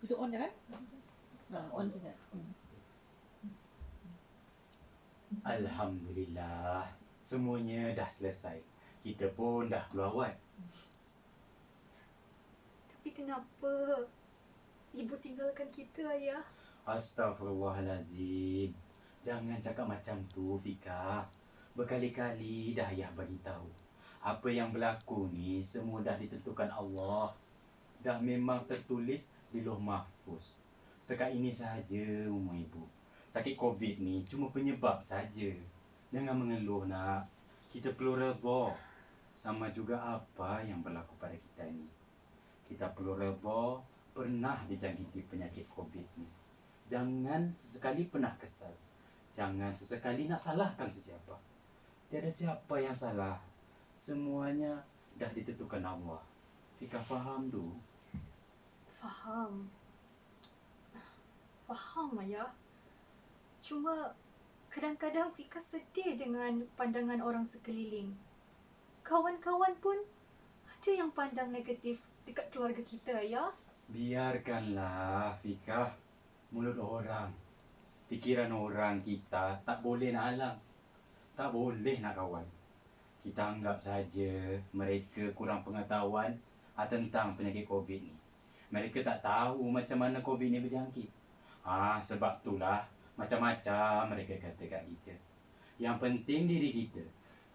Itu on ya kan? On saja. Alhamdulillah, semuanya dah selesai. Kita pun dah keluar wad. Tapi kenapa ibu tinggalkan kita, Ayah? Astaghfirullahalazim. Jangan cakap macam tu, Fika. Berkali-kali dah ayah bagi tahu. Apa yang berlaku ni semua dah ditentukan Allah. Dah memang tertulis di Lauh Mahfuz. Setakat ini sahaja umur ibu. Sakit Covid ni cuma penyebab saja. Jangan mengeluh nak. Kita perlu redha. Sama juga apa yang berlaku pada kita ni. Kita perlu redha pernah dijangkiti penyakit Covid ni. Jangan sesekali pernah kesal. Jangan sesekali nak salahkan sesiapa. Tiada siapa yang salah. Semuanya dah ditentukan Allah. Fika faham tu? Faham. Faham, Ayah. Cuma kadang-kadang Fika sedih dengan pandangan orang sekeliling. Kawan-kawan pun ada yang pandang negatif dekat keluarga kita, Ayah. Biarkanlah Fika. Mulut orang, fikiran orang kita tak boleh nak halang. Tak boleh nak kawan. Kita anggap saja mereka kurang pengetahuan tentang penyakit Covid ni. Mereka tak tahu macam mana Covid ni berjangkit. Sebab itulah macam-macam mereka kata kat kita. Yang penting diri kita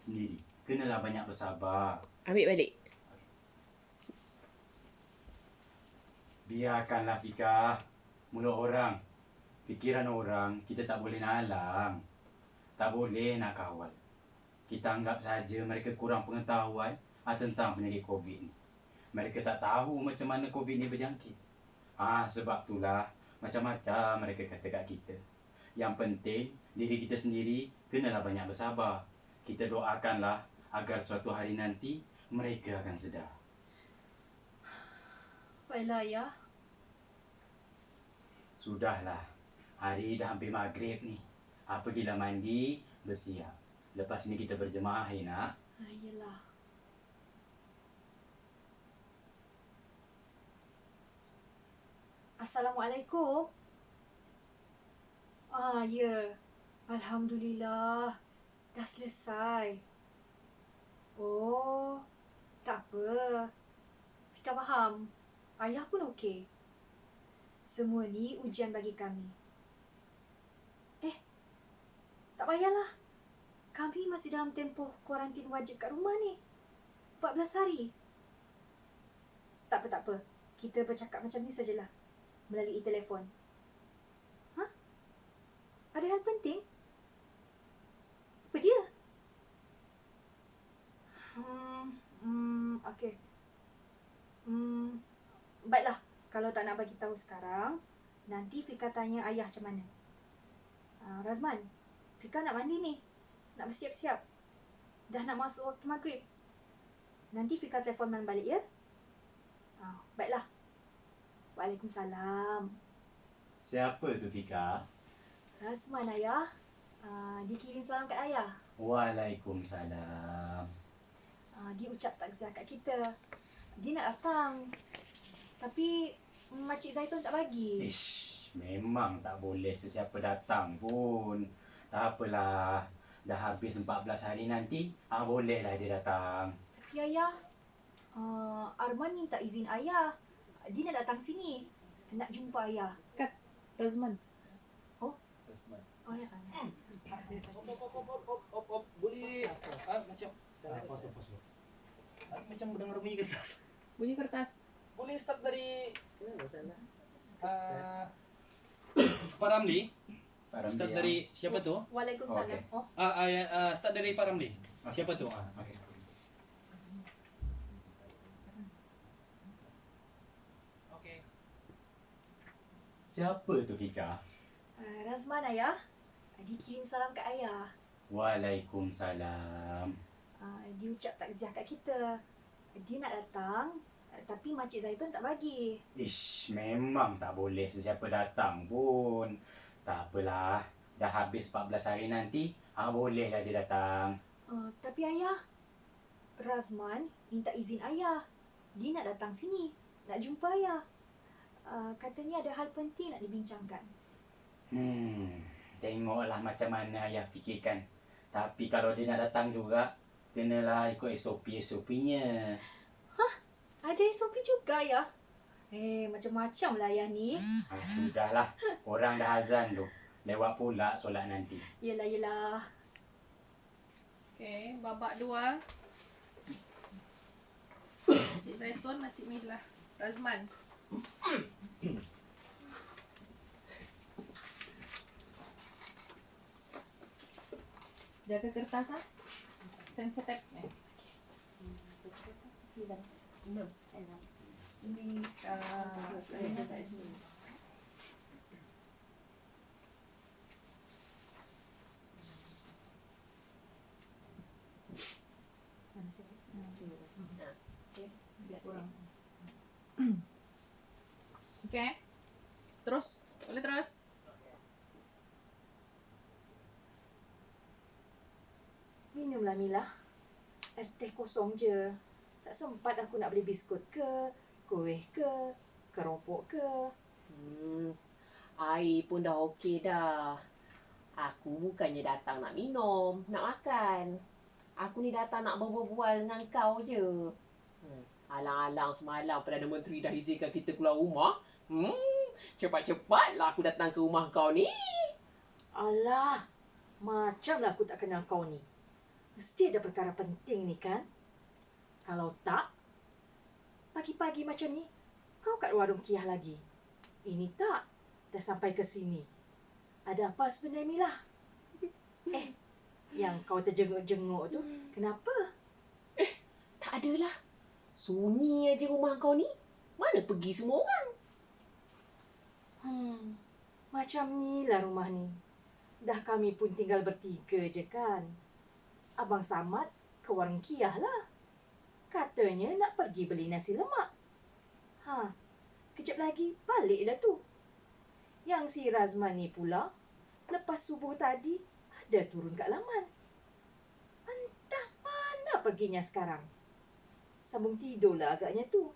sendiri. Kenalah banyak bersabar. Ambil balik. Biarkanlah Fika. Mulut orang, fikiran orang, kita tak boleh nak halang. Tak boleh nak kawal. Kita anggap saja mereka kurang pengetahuan tentang penyakit Covid ni. Mereka tak tahu macam mana Covid ni berjangkit. Sebab itulah macam-macam mereka kata kat kita. Yang penting diri kita sendiri kenalah banyak bersabar. Kita doakanlah agar suatu hari nanti mereka akan sedar. Baiklah, Ayah. Sudahlah. Hari dah hampir maghrib ni. Pergilah mandi, bersiap. Lepas ni kita berjemaah ya nak. Yelah. Assalamualaikum. Ya. Alhamdulillah. Dah selesai. Oh, tak apa. Fika faham. Ayah pun okey. Semua ni ujian bagi kami. Tak payahlah. Kami masih dalam tempoh kuarantin wajib kat rumah ni. 14 hari. Tak apa. Kita bercakap macam ni sajalah. Melalui telefon. Ada hal penting? Apa dia? Okey. Baiklah. Kalau tak nak bagi tahu sekarang, nanti Fika tanya ayah macam mana. Razman, Fika nak mandi ni. Nak bersiap-siap. Dah nak masuk waktu maghrib. Nanti Fika telefon Man balik ya? Baiklah. Waalaikumsalam. Siapa tu Fika? Razman, ayah. Dikirim salam kat ayah. Waalaikumsalam. Dia ucap takziah kat kita. Dia nak datang. Tapi Makcik Zaitun tak bagi. Memang tak boleh sesiapa datang pun. Tak apalah. Dah habis 14 hari nanti, bolehlah dia datang. Tapi ayah, Arman minta izin ayah. Dia nak datang sini. Nak jumpa ayah. Razman. Rasman. Oh ya kan? Boleh macam pos. Macam mendengar bunyi kertas. Bunyi kertas. Boleh start dari Pak Ramli. Start dari siapa tu? Waalaikumsalam. Okay. Start dari Pak Ramli. Siapa tu? Okay. Okay. Siapa tu Fika? Razman, ayah. Dikirim salam kat ayah. Waalaikumsalam. Dia ucap takziah kat kita. Dia nak datang, tapi Makcik Zaitun tak bagi. Memang tak boleh sesiapa datang pun. Tak apalah. Dah habis 14 hari nanti, bolehlah dia datang. Tapi ayah, Razman minta izin ayah. Dia nak datang sini. Nak jumpa ayah. Katanya ada hal penting nak dibincangkan. Tengoklah macam mana ayah fikirkan. Tapi kalau dia nak datang juga, kenalah ikut SOP-SOP-nya. Ada SOP juga ya? Macam-macam lah ayah ni. Sudahlah, orang dah azan tu. Lewat pula solat nanti. Yelah. Okey, babak 2. Cik Zaitun, Makcik Milah. Razman. Jaga kertas ah. Sensitif ni. 6. Ini kayaknya saya dulu. Mana saya? Kurang. Okey. Terus, boleh terus. Minumlah Mila. Air teh kosong je. Tak sempat aku nak beli biskut ke, kuih ke, keropok ke. Air pun dah okey dah. Aku bukannya datang nak minum, nak makan. Aku ni datang nak berbual dengan kau je. Alang-alang semalam Perdana Menteri dah izinkan kita keluar rumah. Cepat-cepatlah aku datang ke rumah kau ni. Alah, macamlah aku tak kenal kau ni. Mesti ada perkara penting ni kan? Kalau tak, pagi-pagi macam ni, kau kat warung Kiah lagi. Ini tak, dah sampai ke sini. Ada apa sebenarnya Mila? Yang kau terjenguk-jenguk tu, kenapa? Tak adalah. Sunyi aja rumah kau ni. Mana pergi semua orang? Macam ni lah rumah ni. Dah kami pun tinggal bertiga je kan. Abang Samad ke warung Kiah lah. Katanya nak pergi beli nasi lemak. Kejap lagi baliklah tu. Yang si Razman ni pula, lepas subuh tadi, ada turun kat laman. Entah mana perginya sekarang. Sambung tidur lah agaknya tu.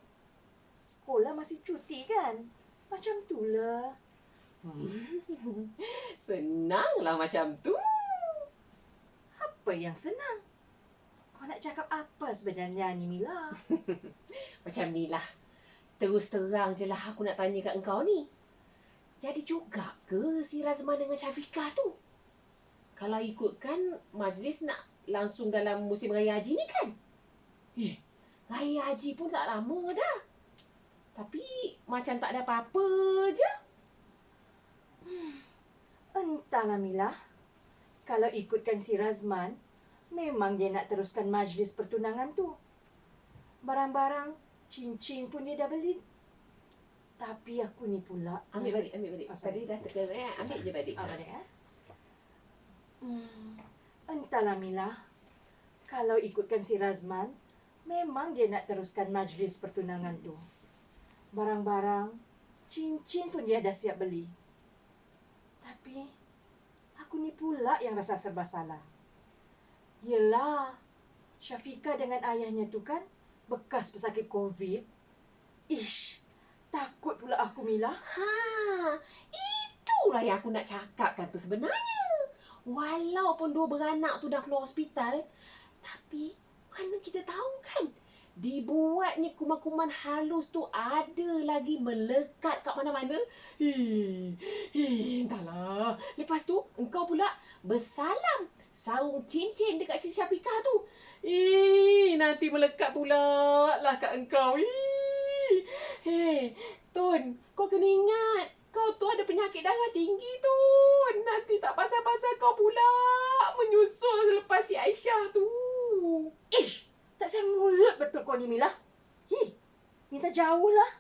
Sekolah masih cuti kan? Macam tu lah. Senanglah macam tu. Apa yang senang? Kau nak cakap apa sebenarnya ni Mila? Macam ni lah. Terus terang je lah aku nak tanya kat engkau ni. Jadi juga ke si Razman dengan Syafiqah tu? Kalau ikutkan majlis nak langsung dalam musim Raya Haji ni kan? Raya Haji pun tak lama dah. Tapi macam tak ada apa-apa je. Entahlah Mila. Kalau ikutkan si Razman, memang dia nak teruskan majlis pertunangan tu. Barang-barang, cincin pun dia dah beli. Tapi aku ni pula... Ambil balik. Sorry. Tadi dah tekan ambil je balik. Balik Entahlah Mila. Kalau ikutkan si Razman, memang dia nak teruskan majlis pertunangan tu. Barang-barang, cincin pun dia dah siap beli. Tapi, aku ni pula yang rasa serba salah. Yelah, Syafiqah dengan ayahnya tu kan bekas pesakit COVID. Takut pula aku Mila. Itulah yang aku nak cakapkan tu sebenarnya. Walaupun dua beranak tu dah keluar hospital, tapi mana kita tahu kan, dibuatnya kuman-kuman halus tu ada lagi melekat kat mana-mana. Entahlah. Lepas tu, engkau pula bersalam sarung cincin dekat si Syafiqah tu. Nanti melekat pula lah kat engkau. Tun, kau kena ingat. Kau tu ada penyakit darah tinggi tu. Nanti tak pasal-pasal kau pula menyusul selepas si Aisyah tu. Tak sayang mulut betul kau ni Mila. Minta jauh lah.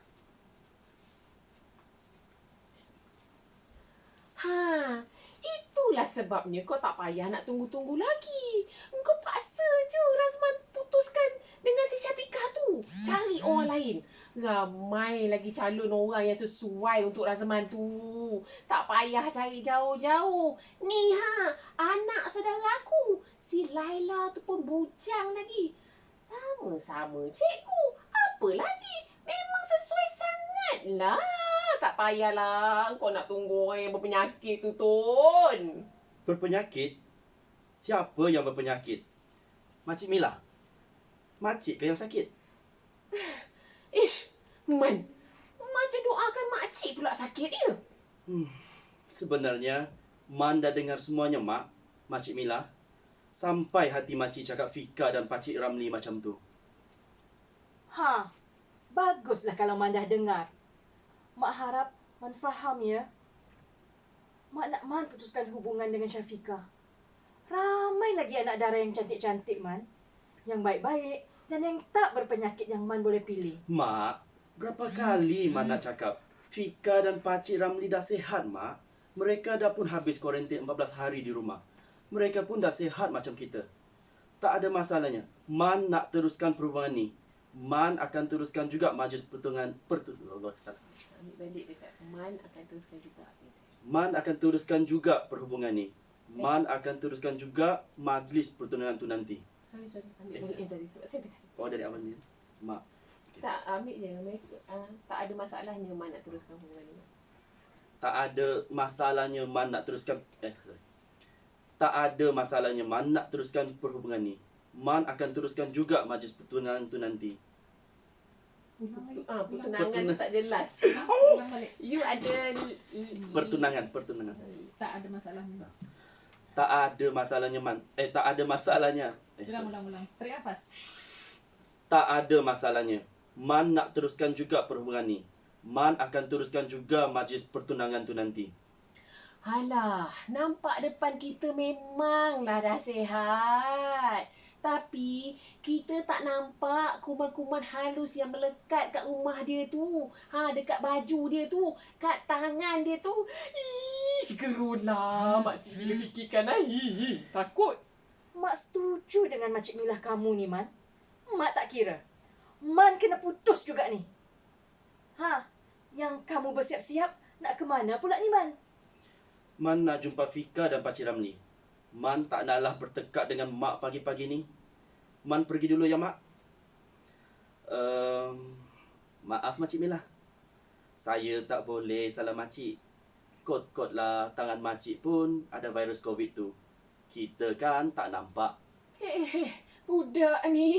Itulah sebabnya kau tak payah nak tunggu-tunggu lagi. Kau paksa je Razman putuskan dengan si Syafiqah tu. Cari orang lain. Ramai lagi calon orang yang sesuai untuk Razman tu. Tak payah cari jauh-jauh. Ni anak saudara aku. Si Laila tu pun bujang lagi. Sama-sama cikgu. Apa lagi? Memang sesuai sangatlah Tak payahlah kau nak tunggu orang yang berpenyakit tu, Tun. Berpenyakit? Siapa yang berpenyakit? Makcik Mila? Makcik ke yang sakit? Ish, Man. Macam doakan makcik pula sakit dia. Sebenarnya, Man dah dengar semuanya, Mak. Makcik Mila. Sampai hati makcik cakap Fika dan Pakcik Ramli macam tu. Ha, baguslah kalau Man dah dengar. Mak harap Man faham ya. Mak nak Man putuskan hubungan dengan Syafiqah. Ramai lagi anak dara yang cantik-cantik, Man. Yang baik-baik dan yang tak berpenyakit yang Man boleh pilih. Mak, berapa kali Man nak cakap Fika dan Pakcik Ramli dah sihat, Mak. Mereka dah pun habis kuarantin 14 hari di rumah. Mereka pun dah sihat macam kita. Tak ada masalahnya. Man nak teruskan perhubungan ni. Man akan teruskan juga majlis Ambil balik dekat Man akan teruskan juga. Man akan teruskan juga perhubungan ni. Man akan teruskan juga majlis pertunangan tu nanti. Sorry. Ambil balik yang tadi. Saya tengah. Oh, dari awal ni. Mak. Tak, ambil je. Mereka, tak ada masalahnya Man nak teruskan hubungan ni. Tak ada masalahnya Man nak teruskan Tak ada masalahnya Man nak teruskan perhubungan ni. Man akan teruskan juga majlis pertunangan tu nanti. Pertunangan tu tak jelas. Ulang balik. You ada... Pertunangan. Tak ada masalahnya. Tak ada masalahnya Man. Tak ada masalahnya. Ulang. Tarik nafas. Tak ada masalahnya. Man nak teruskan juga perhubungan ni. Man akan teruskan juga majlis pertunangan tu nanti. Alah, nampak depan kita memanglah dah sihat. Tapi kita tak nampak kuman-kuman halus yang melekat kat rumah dia tu. Dekat baju dia tu, kat tangan dia tu. Ish, gerulah makcik bila fikirkan takut. Mak setuju dengan Makcik Milah kamu ni, Man. Mak tak kira. Man kena putus juga ni. Yang kamu bersiap-siap nak ke mana pula ni, Man? Man nak jumpa Fika dan Pakcik Ramli. Man tak naklah bertekad dengan Mak pagi-pagi ni. Man pergi dulu ya, Mak. Maaf Makcik Mila. Saya tak boleh salah Makcik. Kot-kotlah tangan Makcik pun ada virus COVID tu. Kita kan tak nampak. Budak ni.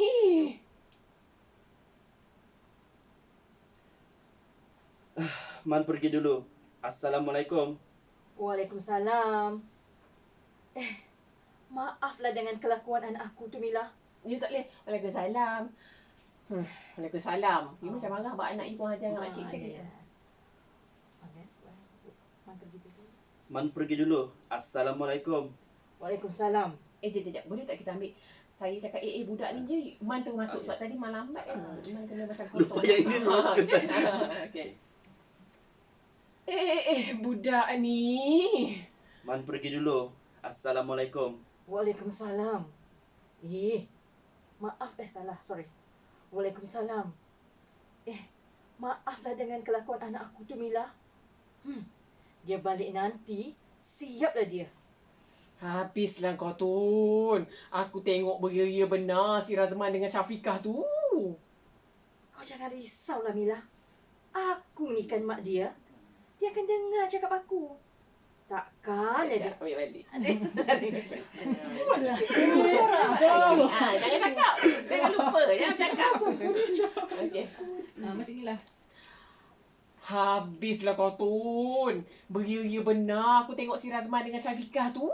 Man pergi dulu. Assalamualaikum. Waalaikumsalam. Maaflah dengan kelakuan anak aku tu, Mila. You tak boleh. Waalaikumsalam. Waalaikumsalam. You macam marah buat anak you pun ajar dengan makcik kita. Man pergi dulu. Assalamualaikum. Waalaikumsalam. Sekejap. Boleh tak kita ambil saya cakap budak ni je Man tu masuk sebab tadi Man lambat kan. Man kena macam Lupa yang ini semua sekejap. Okay. Budak ni. Man pergi dulu. Assalamualaikum. Waalaikumsalam. Maaf salah. Sorry. Waalaikumsalam. Maaflah dengan kelakuan anak aku tu, Mila. Dia balik nanti, siaplah dia. Habislah kau Tun. Aku tengok beria benar si Razman dengan Syafiqah tu. Kau jangan risaulah, Mila. Aku ni kan mak dia. Dia akan dengar cakap aku. Takkan dia... Ambil balik. Jangan cakap. Jangan lupa. Jangan cakap. Okey. Macam inilah. Habislah kau Tun. Beria benar aku tengok si Razman dengan Syafiqah tu.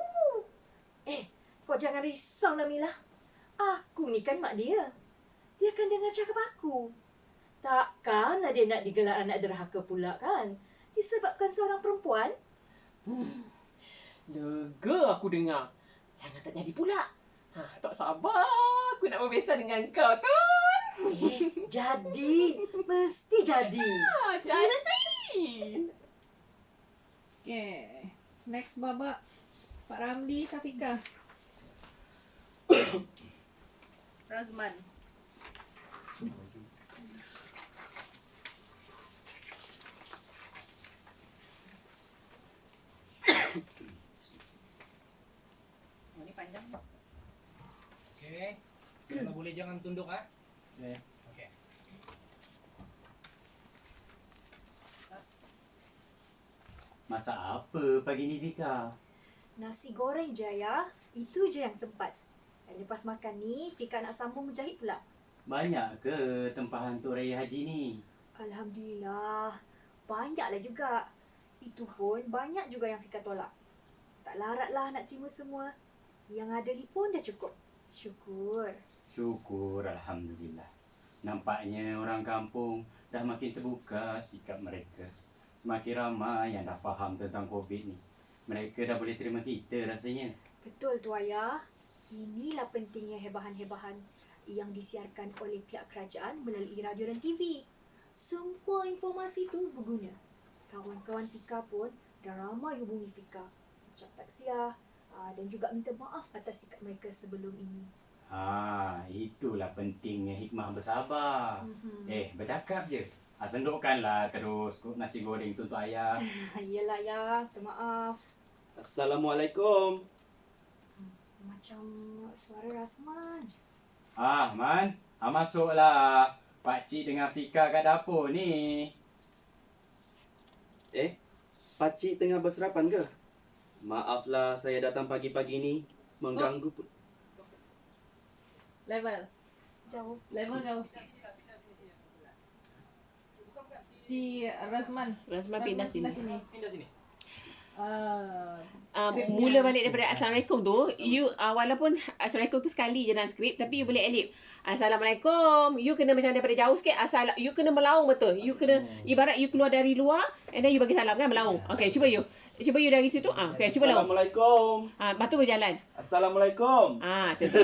Kau jangan risaulah, Mila. Aku ni kan mak dia. Dia akan dengar cakap aku. Takkanlah dia nak digelar anak derhaka pula kan? Disebabkan seorang perempuan. Lega aku dengar. Jangan tak jadi pula. Tak sabar aku nak berbeza dengan kau Tun. Jadi. Mesti jadi. Jadi. Okay. Next babak. Pak Ramli, Syafiqah. Razman. Ini panjang. Okey. Kalau boleh jangan tunduk ah. Okey. Okey. Masak apa pagi ni Fika? Nasi goreng je ayah. Itu je yang sempat. Dan lepas makan ni, Fika nak sambung menjahit pula. Banyak ke tempahan untuk raya haji ni? Alhamdulillah. Banyaklah juga. Itu pun banyak juga yang Fika tolak. Tak laratlah nak terima semua. Yang ada ni pun dah cukup. Syukur. Syukur, Alhamdulillah. Nampaknya orang kampung dah makin terbuka sikap mereka. Semakin ramai yang dah faham tentang COVID ni. Mereka dah boleh terima kita rasanya. Betul tu ayah. Inilah pentingnya hebahan-hebahan yang disiarkan oleh pihak kerajaan melalui radio dan TV. Semua informasi tu berguna. Kawan-kawan Fika pun dah ramai hubungi Fika. Ucap taksiah dan juga minta maaf atas sikap mereka sebelum ini. Itulah pentingnya hikmah bersabar. Bercakap je. Sendukkanlah terus nasi goreng tu untuk ayah. Yelah ya, minta maaf. Assalamualaikum. Macam suara Rasman je. Man. Masuklah. Pakcik dengan Fika kat dapur ni. Pakcik tengah berserapan ke? Maaflah saya datang pagi-pagi ni mengganggu. Level. Jauh. Level jauh. Si Razman. Razman pindah sini. Pindah sini. Mula balik daripada Assalamualaikum tu, you walaupun Assalamualaikum tu sekali je dalam skrip, tapi you boleh edit. Assalamualaikum. You kena macam daripada jauh sikit. You kena melaung betul. You kena ibarat you keluar dari luar and then you bagi salam kan, melaung. Okay, cuba you. Cuba you dari situ. Okay, cuba laung. Assalamualaikum. Lepas tu berjalan. Assalamualaikum. Macam tu.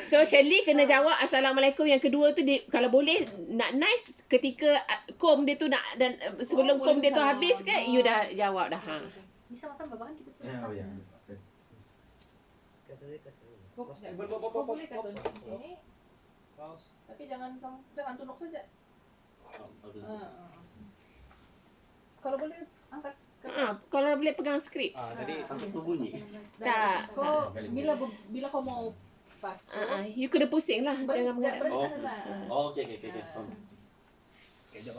So Shirley kena jawab Assalamualaikum. Yang kedua tu dia, kalau boleh nak nice ketika kom dia tu nak dan sebelum kom dia tu habis ke, you dah jawab dah. Ni sama-sama bahkan kita Ya. Kau boleh kata tunjuk di sini, Pause. tapi jangan tunjuk saja. Kalau boleh angkat kertas. Kalau boleh pegang skrip. Tadi Apa berbunyi? Tak. Kau bila kau mau pas tu, You kena pusing lah. Jangan mengarap. berhenti lah. Oh, okey. Faham. kejap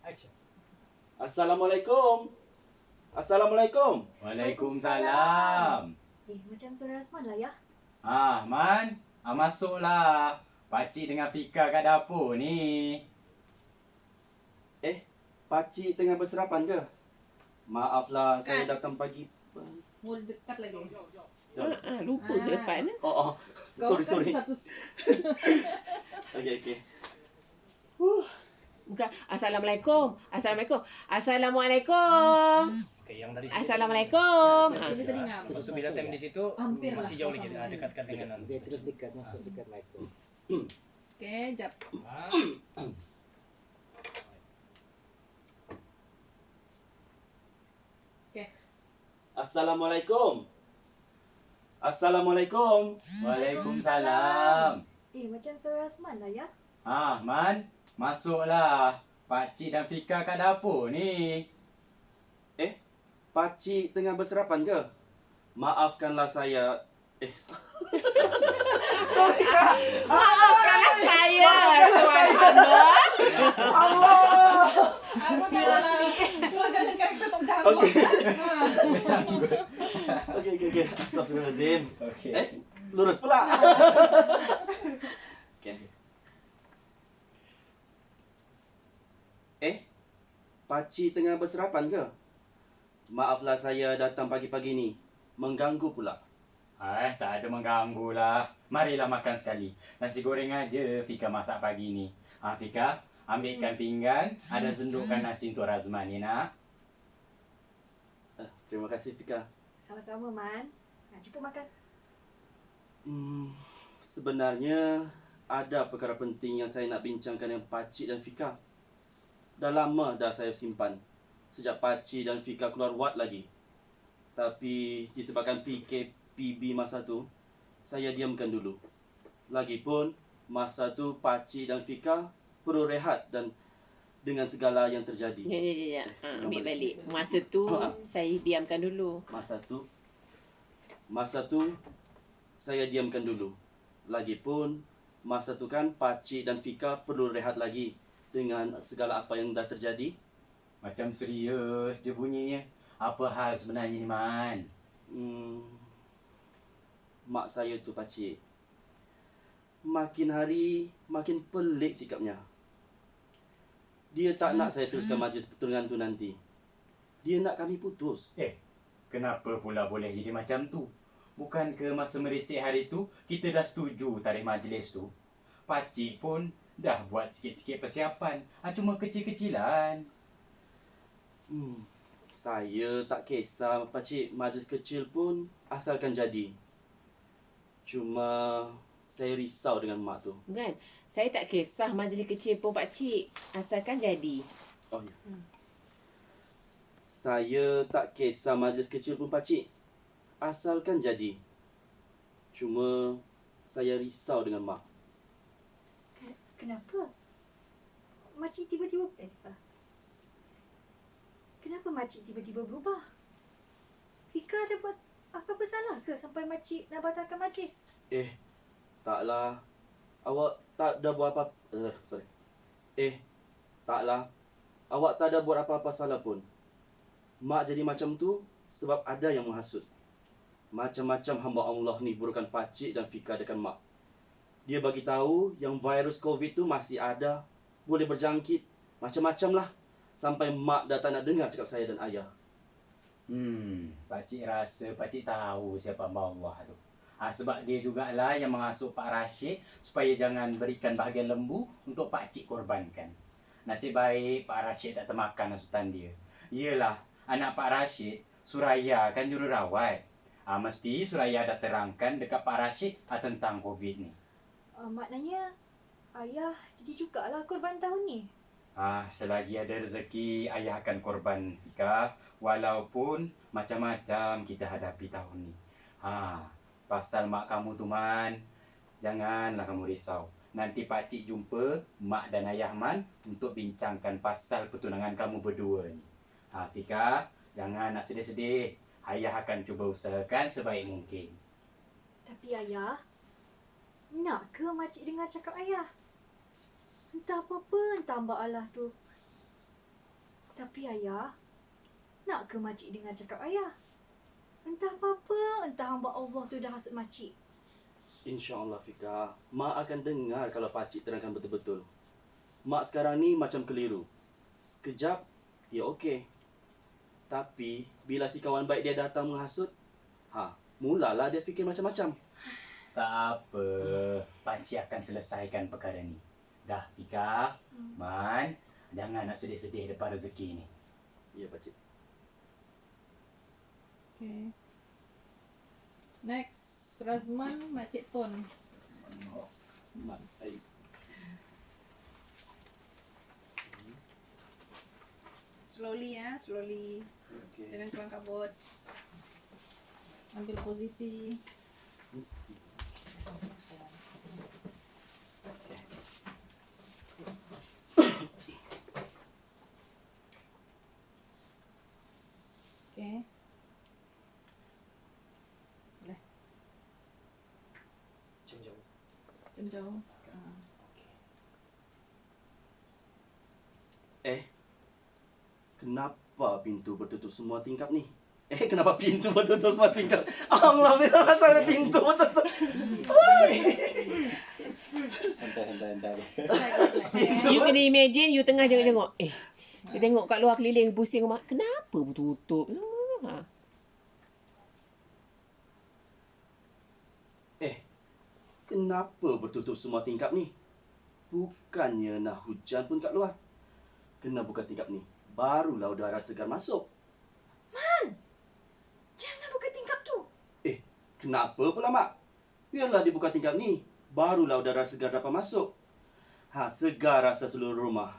Action. Assalamualaikum. Assalamualaikum. Waalaikumsalam. Macam suara Rasman lah ya. Man. Masuklah. Pakcik dengan Fika kat dapur ni. Pakcik tengah berserapan ke? Maaflah saya datang pagi. Mau dekat lagi. Lupa ke depan. Oh. Kau Sorry. kan satu. Okey. Bukan. Assalamualaikum. Assalamualaikum. Okey, yang dari sini. Assalamualaikum. Sini telinga. Lepas tu bila time di situ Hampir masih lah. jauh lagi dekat dengan Dia terus dekat, masuk dekat mic tu. Okay, jap. Assalamualaikum. Assalamualaikum. Waalaikumsalam. Macam suara Rasman lah ya. Man. Masuklah. Pakcik dan Fika kat dapur ni. Pakcik tengah berserapan ke? Maafkanlah saya. Maafkanlah saya. Subhanallah. Aku tahu lah. Kau jangan karakter tak jangan. Okey. Astagfirullahalazim. Okey. Lurus pula. Pakcik tengah berserapan ke? Maaflah saya datang pagi-pagi ni. Mengganggu pula. Tak ada mengganggu lah. Marilah makan sekali. Nasi goreng aja Fika masak pagi ni. Fika, ambilkan pinggan. Ada sendukkan nasi untuk Razman ni nak. Terima kasih Fika. Sama-sama Man. Cepat makan. Sebenarnya ada perkara penting yang saya nak bincangkan dengan Pakcik dan Fika. Dah lama dah saya simpan. Sejak Pakcik dan Fika keluar wad lagi. Tapi disebabkan PKPB masa tu, saya diamkan dulu. Lagipun masa tu Pakcik dan Fika perlu rehat dan dengan segala yang terjadi. Ya. Ambil balik. Masa tu saya diamkan dulu. Masa tu saya diamkan dulu. Lagipun Masa tu kan pakcik dan Fika perlu rehat lagi dengan segala apa yang dah terjadi. Macam serius je bunyinya. Apa hal sebenarnya ni, Man? Mak saya tu pakcik, makin hari makin pelik sikapnya. Dia tak nak saya teruskan majlis pertunangan tu nanti. Dia nak kami putus. Kenapa pula boleh jadi macam tu? Bukan ke masa merisik hari tu, kita dah setuju tarikh majlis tu? Pakcik pun dah buat sikit-sikit persiapan. Cuma kecil-kecilan. Saya tak kisah pakcik, majlis kecil pun asalkan jadi. Cuma saya risau dengan mak tu. Kan? Saya tak kisah majlis kecil pun pakcik. Asalkan jadi. Oh ya. Saya tak kisah majlis kecil pun pakcik, asalkan jadi. Cuma saya risau dengan mak. Kenapa? Makcik tiba-tiba Kenapa makcik tiba-tiba berubah? Fika ada buat apa-apa salah ke sampai makcik nak batalkan majlis? Taklah. Awak tak ada buat apa. Taklah. Awak tak ada buat apa-apa salah pun. Mak jadi macam tu sebab ada yang menghasut. Macam-macam hamba Allah ni burukan pakcik dan Fika dekat mak. Dia bagi tahu yang virus COVID tu masih ada, boleh berjangkit, macam-macam lah. Sampai mak dah tak nak dengar cakap saya dan ayah. Pakcik rasa pakcik tahu siapa hamba Allah tu. Sebab dia jugalah yang mengasuk Pak Rashid supaya jangan berikan bahagian lembu untuk pakcik korbankan. Nasib baik Pak Rashid tak termakan hasutan dia. Yelah, anak Pak Rashid, Suraya kan jururawat. Mesti Suraya dah terangkan dekat Pak Rashid tentang COVID ni. Maknanya ayah jadi jugalah korban tahun ni. Selagi ada rezeki, ayah akan korban Fika. Walaupun macam-macam kita hadapi tahun ni. Pasal mak kamu tu, Man, janganlah kamu risau. Nanti pakcik jumpa mak dan ayah Man untuk bincangkan pasal pertunangan kamu berdua ni. Fika, jangan nak sedih-sedih. Ayah akan cuba usahakan sebaik mungkin. Tapi ayah, nak ke makcik dengar cakap ayah? Entah apa-apa, entah Mbak Allah tu. Tapi ayah, nak ke makcik dengar cakap ayah? Entah apa-apa, entah hamba Allah tu dah hasut makcik. InsyaAllah Fika, mak akan dengar kalau pakcik terangkan betul-betul. Mak sekarang ni macam keliru. Sekejap, dia okey. Tapi, bila si kawan baik dia datang menghasut, mulalah dia fikir macam-macam. Tak apa, pakcik akan selesaikan perkara ni. Dah, Fika, Man, jangan nak sedih-sedih depan rezeki ni. Ya, pakcik. Okay. Next, Razman, Makcik Tun. Mak, Slowly slowly. okey. Jangan keluar kabut. Ambil posisi. Mesti. Okay. Boleh. Jom jauh. Kenapa pintu bertutup semua tingkap ni? Kenapa pintu bertutup semua tingkap? Alhamdulillah, saya pintu bertutup. Hentai. You kena imagine you tengah jenguk-jenguk. You tengok kat luar keliling pusing rumah. Kenapa bertutup? Kenapa bertutup semua tingkap ni? Bukannya nak hujan pun kat luar. Kena buka tingkap ni. Barulah udara segar masuk. Jangan buka tingkap tu. Kenapa pula, Mak? Biarlah dibuka tingkap ni. Barulah udara segar dapat masuk. Segar rasa seluruh rumah.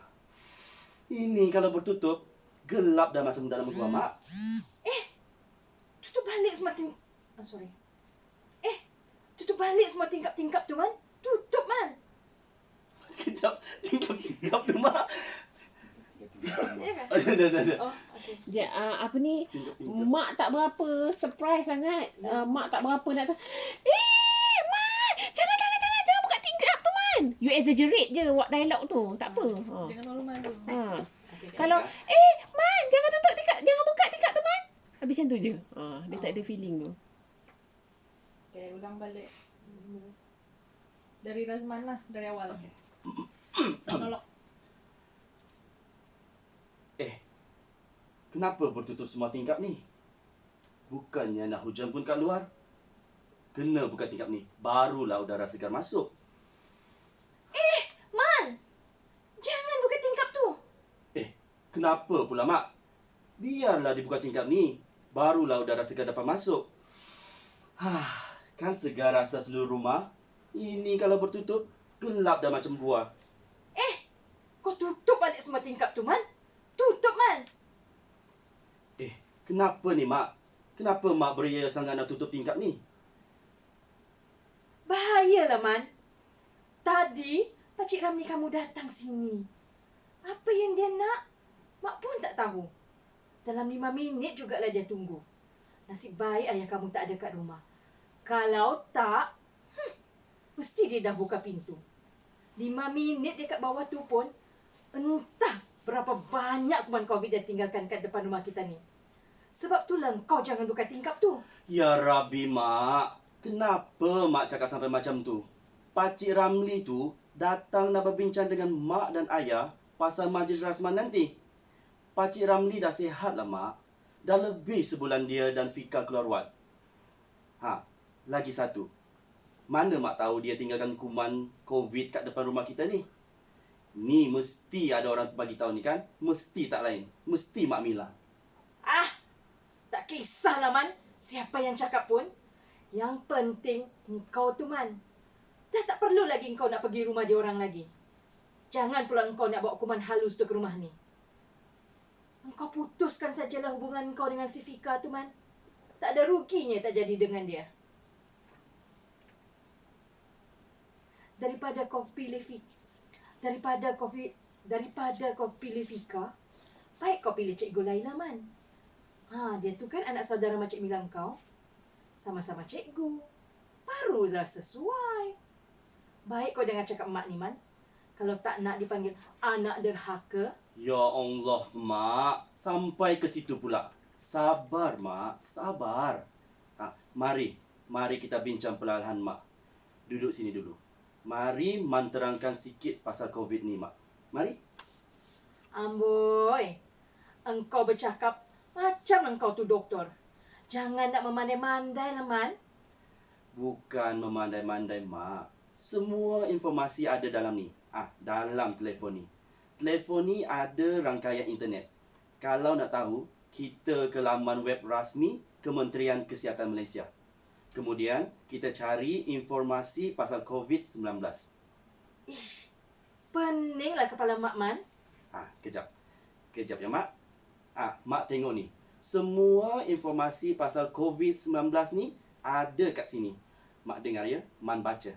Ini kalau bertutup, gelap dah macam dalam gua, Mak. Tutup balik semua tutup balik semua tingkap-tingkap tu, Man. Tutup, Man. Sekejap, tingkap tu, Mak. Ya kan? Dah. Oh, okey. Apa ni? Tingkap. Mak tak berapa surprise sangat. Mak tak berapa nak Mak! Jangan buka tingkap tu, Mak! kan? You exaggerate je buat dialog tu. Tak apa. Jangan malu-malu. Ha. Okey, Kalau Man, jangan tutup tingkap, jangan buka tingkap tu Man. Habis macam tu je. Dia tak ada feeling tu. Okay, ulang balik. Dari Razman lah, dari awal. Monolog. Kenapa bertutup semua tingkap ni? Bukannya nak hujan pun kat luar. Kena buka tingkap ni. Barulah udara segar masuk. Man, jangan buka tingkap tu. Kenapa pula, Mak? Biarlah dibuka tingkap ni. Barulah udara segar dapat masuk. Kan segar rasa seluruh rumah. Ini kalau bertutup, gelap dah macam gua. Kau tutup balik semua tingkap tu, Man. Tutup, Man. Kenapa ni, Mak? Kenapa Mak beria sangat nak tutup tingkap ni? Bahayalah, Man. Tadi, Pakcik Ramli kamu datang sini. Apa yang dia nak, Mak pun tak tahu. Dalam 5 minit jugalah dia tunggu. Nasib baik ayah kamu tak ada kat rumah. Kalau tak, mesti dia dah buka pintu. 5 minit dia kat bawah tu pun, entah berapa banyak kuman COVID dia tinggalkan kat depan rumah kita ni. Sebab itulah kau jangan buka tingkap tu. Ya Rabbi, Mak. Kenapa Mak cakap sampai macam tu? Pakcik Ramli tu datang nak berbincang dengan Mak dan Ayah pasal majlis rasman nanti. Pakcik Ramli dah sihat lah, Mak. Dah lebih sebulan dia dan Fika keluar wad. Lagi satu. Mana Mak tahu dia tinggalkan kuman COVID kat depan rumah kita ni? Ni mesti ada orang bagi tahu ni kan? Mesti tak lain. Mesti Mak Mila. Tak kisahlah, Man. Siapa yang cakap pun. Yang penting, engkau tu, Man. Dah tak perlu lagi engkau nak pergi rumah dia orang lagi. Jangan pula engkau nak bawa kuman halus tu ke rumah ni. Engkau putuskan sajalah hubungan engkau dengan si Fika tu, Man. Tak ada ruginya tak jadi dengan dia. Daripada kau pilih Fika, baik kau pilih Cikgu Laila, Man. Dia tu kan anak saudara Makcik Mila kau. Sama-sama cikgu. Baru dah sesuai. Baik kau dengar cakap Mak ni, Man. Kalau tak nak dipanggil anak derhaka. Ya Allah, Mak. Sampai ke situ pula. Sabar, Mak. Sabar. Mari kita bincang perlahan, Mak. Duduk sini dulu. Mari Man terangkan sikit pasal COVID ni, Mak. Mari. Amboi. Engkau bercakap macam engkau tu doktor. Jangan nak memandai-mandai lah, Man. Bukan memandai-mandai, Mak. Semua informasi ada dalam ni. Dalam telefon ni. Telefon ni ada rangkaian internet. Kalau nak tahu, kita ke laman web rasmi Kementerian Kesihatan Malaysia. Kemudian, kita cari informasi pasal COVID-19. Peninglah kepala Mak, Man. Kejap ya, Mak. Mak tengok ni. Semua informasi pasal COVID-19 ni ada kat sini. Mak dengar ya, Man baca.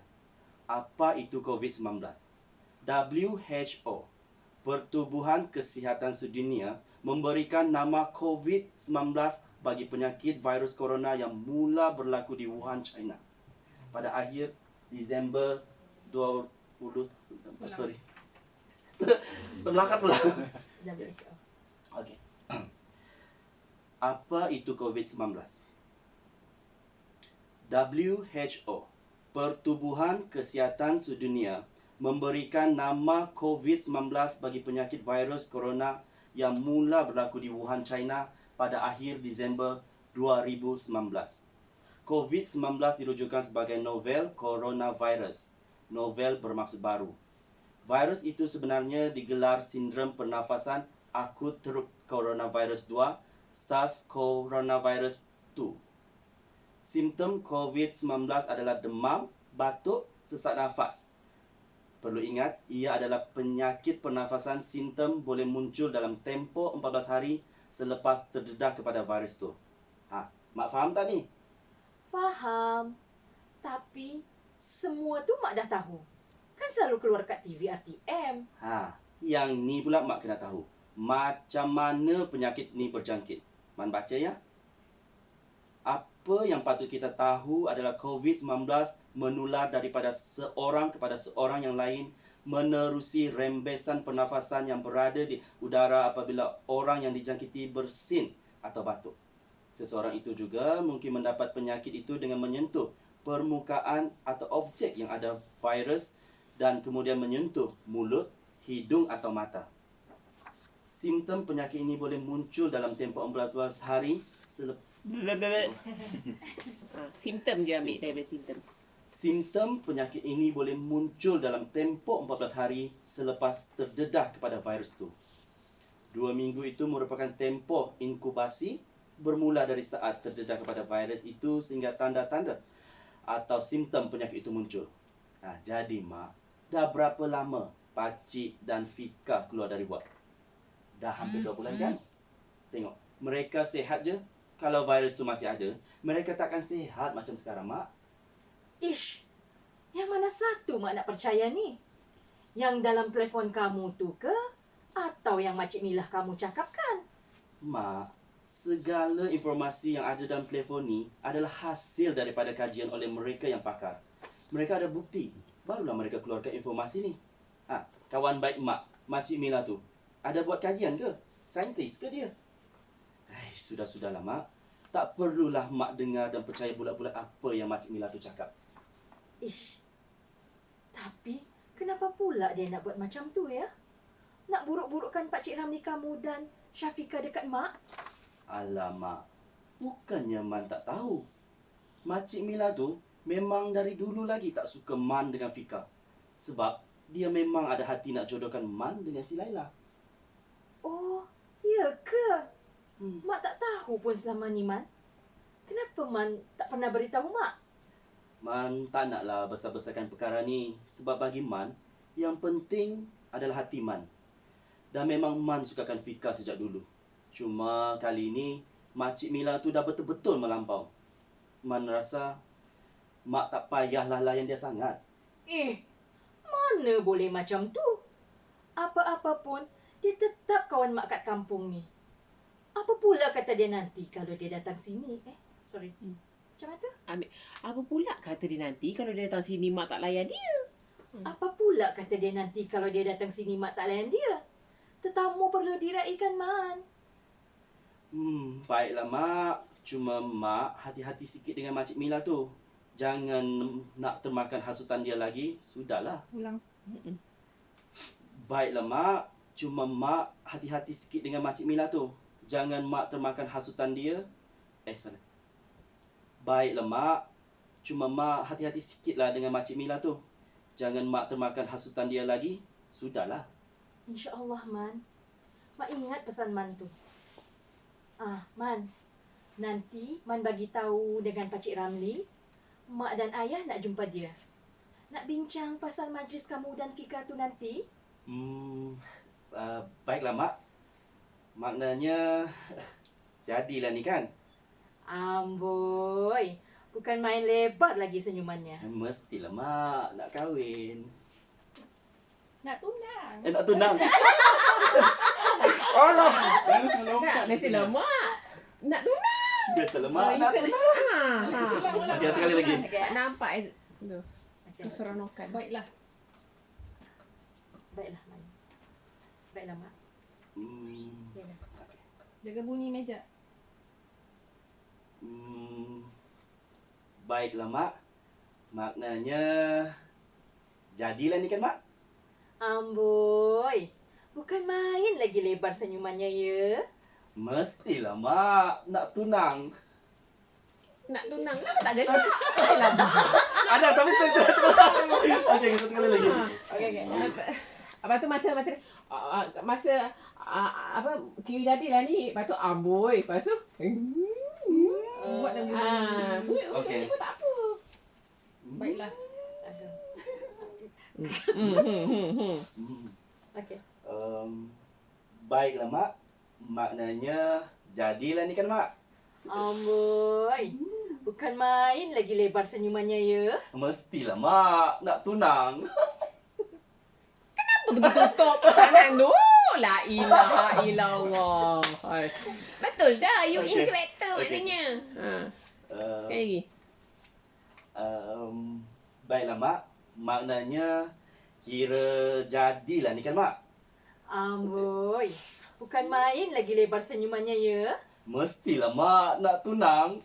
Apa itu COVID-19? WHO, Pertubuhan Kesihatan Sedunia, memberikan nama COVID-19 bagi penyakit virus corona yang mula berlaku di Wuhan, China pada akhir Disember 20. Sorry. Terlangkat pula. Okey. Apa itu COVID-19? WHO, Pertubuhan Kesihatan Sedunia, memberikan nama COVID-19 bagi penyakit virus corona yang mula berlaku di Wuhan, China pada akhir Disember 2019. COVID-19 dirujukan sebagai novel coronavirus. Novel bermaksud baru. Virus itu sebenarnya digelar sindrom pernafasan akut teruk coronavirus 2, SARS coronavirus 2. Simptom COVID-19 adalah demam, batuk, sesak nafas. Perlu ingat, ia adalah penyakit pernafasan. Simptom boleh muncul dalam tempoh 14 hari selepas terdedah kepada virus tu. Mak faham tak ni? Faham. Tapi, semua tu Mak dah tahu. Kan selalu keluar kat TV RTM. Yang ni pula Mak kena tahu. Macam mana penyakit ni berjangkit. Man baca ya. apa yang patut kita tahu adalah COVID-19 menular daripada seorang kepada seorang yang lain menerusi rembesan pernafasan yang berada di udara apabila orang yang dijangkiti bersin atau batuk. Seseorang itu juga mungkin mendapat penyakit itu dengan menyentuh permukaan atau objek yang ada virus dan kemudian menyentuh mulut, hidung atau mata. Simptom penyakit ini boleh muncul dalam tempoh 14 hari Simptom je ambil daripada simptom. Simptom penyakit ini boleh muncul dalam tempoh 14 hari selepas terdedah kepada virus itu. 2 minggu itu merupakan tempoh inkubasi bermula dari saat terdedah kepada virus itu sehingga tanda-tanda atau simptom penyakit itu muncul. Jadi Mak, dah berapa lama Pakcik dan Fika keluar dari ward? Dah hampir 2 bulan kan? Tengok, mereka sihat je. Kalau virus tu masih ada, mereka takkan sihat macam sekarang, Mak. Ish, yang mana satu Mak nak percaya ni? Yang dalam telefon kamu tu ke? Atau yang Makcik Milah kamu cakapkan? Mak, segala informasi yang ada dalam telefon ni adalah hasil daripada kajian oleh mereka yang pakar. Mereka ada bukti, barulah mereka keluarkan informasi ni. Kawan baik Mak, Makcik Milah tu, ada buat kajian ke? Saintis ke dia? Sudah-sudahlah Mak. Tak perlulah Mak dengar dan percaya bulat-bulat apa yang Makcik Milah tu cakap. Ish, tapi kenapa pula dia nak buat macam tu ya? Nak buruk-burukkan Pakcik Ramli kamu dan Syafiqah dekat Mak? Alamak, bukannya Man tak tahu. Makcik Milah tu memang dari dulu lagi tak suka Man dengan Fika. Sebab dia memang ada hati nak jodohkan Man dengan si Laila. Oh, ya ke? Mak tak tahu pun selama ni, Man. Kenapa Man tak pernah beritahu Mak? Man tak naklah besar-besarkan perkara ni. Sebab bagi Man, yang penting adalah hati Man. Dan memang Man sukakan Fika sejak dulu. Cuma kali ni, Makcik Milah tu dah betul-betul melampau. Man rasa Mak tak payahlah layan dia sangat. Mana boleh macam tu? Apa-apa pun, dia tetap kawan Mak kat kampung ni. Apa pula kata dia nanti kalau dia datang sini? Sorry. Macam mana? Apa pula kata dia nanti kalau dia datang sini Mak tak layan dia? Apa pula kata dia nanti kalau dia datang sini Mak tak layan dia? Tetamu perlu diraikan, Man. Baiklah Mak. Cuma Mak hati-hati sikit dengan Makcik Milah tu. Jangan nak termakan hasutan dia lagi. Sudahlah. Ulang. Baiklah Mak. Cuma Mak hati-hati sikit dengan Makcik Milah tu. Jangan Mak termakan hasutan dia. Sana. Baiklah Mak. Cuma Mak hati-hati sikitlah dengan Makcik Milah tu. Jangan Mak termakan hasutan dia lagi. Sudahlah. InsyaAllah, Man. Mak ingat pesan Man tu. Man. Nanti Man bagi tahu dengan Pakcik Ramli, Mak dan Ayah nak jumpa dia. Nak bincang pasal majlis kamu dan Fika tu nanti. Baiklah Mak. Maknanya jadilah ni kan? Amboi, bukan main lebar lagi senyumannya. Mestilah Mak nak kahwin. Nak tunang. Nak tunang. Biasalah Mak nak tunang. Biasalah Mak nak tunang. Ulang. Okey, sekali lagi. Nampak tu. Keseronokan. Baiklah. Baiklah, Man. Baiklah, Mak. Yalah. Jaga bunyi meja. Baiklah Mak. Maknanya jadilah ni kan Mak? Amboi, bukan main lagi lebar senyumannya ya. Mestilah Mak nak tunang. Nak tunang kenapa tak jadi? Yalah Mak. Ada tapi tak. Okey, satu kali lagi. Okey. Lepas tu masa apa kira jadilah ni, lepas tu amboi, lepas tu Buat dah bunyi. Okey. Ni pun tak apa. Baiklah. Okey. Baiklah Mak. Maknanya jadilah ni kan Mak? Amboi, bukan main lagi lebar senyumannya ya. Mestilah Mak nak tunang. Betul tutup tangan tu. La ilaha illallah. Betul dah, you in Okey. character Okey. maksudnya. Sekali lagi. Baiklah Mak. Maknanya kira jadilah ni kan Mak? Amboi. Bukan main lagi lebar senyumannya ya. Mestilah Mak nak tunang.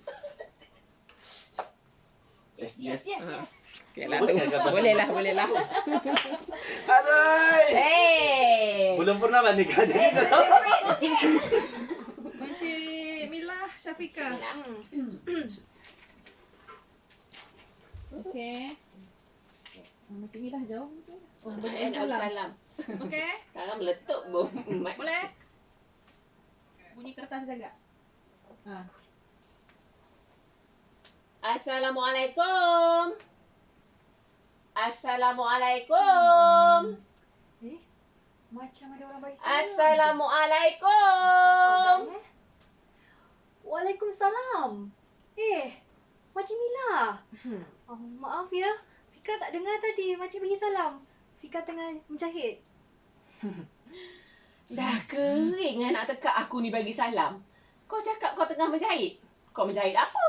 Yes. Okay lah tu. Boleh lah. Aduh. Hey! Belum pernah nikah jadi. Makcik Mila, Syafiqah. Okey. Makcik Mila jauh. Oh, Nak salam. salam. Okey. Sekarang meletup bom. Boleh? Bunyi kertas jaga. Ha. Assalamualaikum. Assalamualaikum. Macam ada orang bagi salam. Assalamualaikum. Waalaikumsalam. Makcik Mila. Maaf ya. Fika tak dengar tadi makcik bagi salam. Fika tengah menjahit. Dah kering nak tekak aku ni bagi salam. Kau cakap kau tengah menjahit. Kau menjahit apa?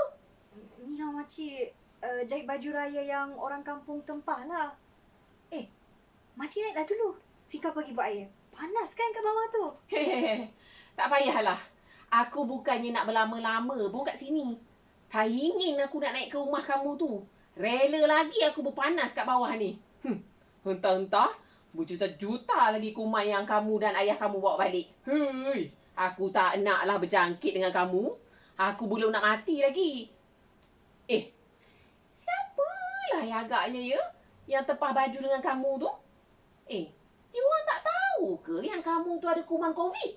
Ni lah makcik. Jahit baju raya yang orang kampung tempah lah. Makcik naik dah dulu. Fika pergi buat air. Panas kan kat bawah tu? Hehehe. Tak payahlah. Aku bukannya nak berlama-lama pun kat sini. Tak ingin aku nak naik ke rumah kamu tu. Rela lagi aku berpanas kat bawah ni. Entah-entah. Berjuta-juta lagi kuman yang kamu dan ayah kamu bawa balik. Hei. Aku tak naklah berjangkit dengan kamu. Aku belum nak mati lagi. Siapalah yang agaknya ya? Yang tepah baju dengan kamu tu? Dia orang tak tahu ke yang kamu tu ada kuman COVID?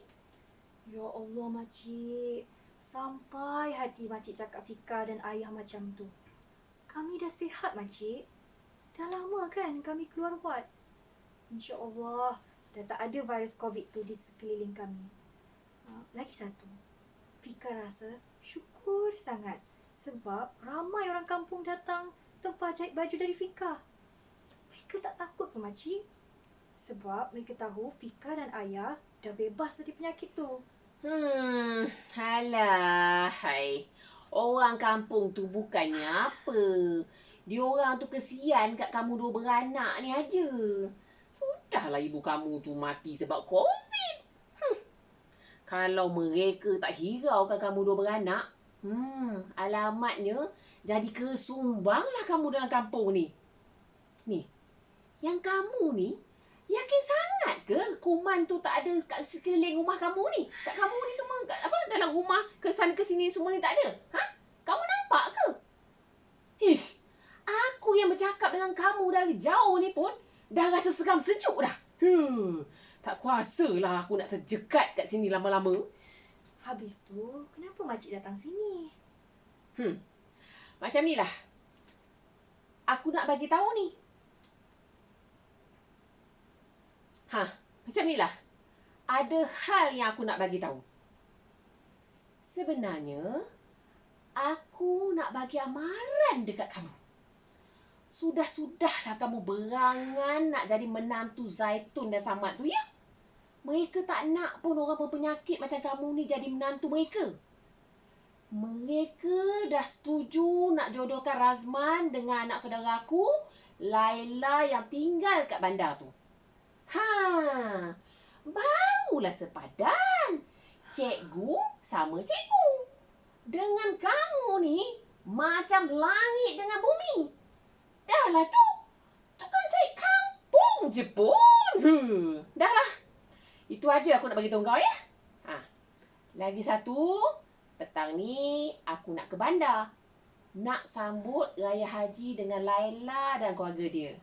Ya Allah makcik. Sampai hati makcik cakap Fika dan ayah macam tu. Kami dah sihat makcik. Dah lama kan kami keluar wad. InsyaAllah dah tak ada virus COVID tu di sekeliling kami. Lagi satu. Fika rasa syukur sangat. Sebab ramai orang kampung datang tempah jahit baju dari Fika. Mereka tak takut ke makcik? Sebab mereka tahu Fika dan ayah dah bebas dari penyakit tu. Alah, hai. Orang kampung tu bukannya apa. Diorang tu kesian kat kamu dua beranak ni aja. Sudahlah ibu kamu tu mati sebab COVID. Kalau mereka tak hiraukan kamu dua beranak, alamatnya jadi kesumbanglah kamu dalam kampung ni. Ni, yang kamu ni, yakin sangat ke kuman tu tak ada kat sekeliling rumah kamu ni? Kat kamu ni semua, kat apa, dalam rumah, ke sana ke sini semua ni tak ada? Kamu nampak ke? Ish, aku yang bercakap dengan kamu dari jauh ni pun dah rasa seram sejuk dah. Tak kuasalah aku nak terjekat kat sini lama-lama. Habis tu, kenapa makcik datang sini? Macam ni lah. Aku nak bagi tahu ni. Macam ni lah. Ada hal yang aku nak bagi tahu. Sebenarnya, aku nak bagi amaran dekat kamu. Sudah-sudahlah kamu berangan nak jadi menantu Zaitun dan Samad tu, ya? Mereka tak nak pun orang berpenyakit macam kamu ni jadi menantu mereka. Mereka dah setuju nak jodohkan Razman dengan anak saudaraku, Laila yang tinggal kat bandar tu. Barulah sepadan. Cikgu sama cikgu. Dengan kamu ni macam langit dengan bumi. Dah lah tu. Tukang cari kampung je pun. Dah lah. Itu aja aku nak bagi tahu kau ya. Lagi satu. Petang ni aku nak ke bandar. Nak sambut raya haji dengan Laila dan keluarga dia.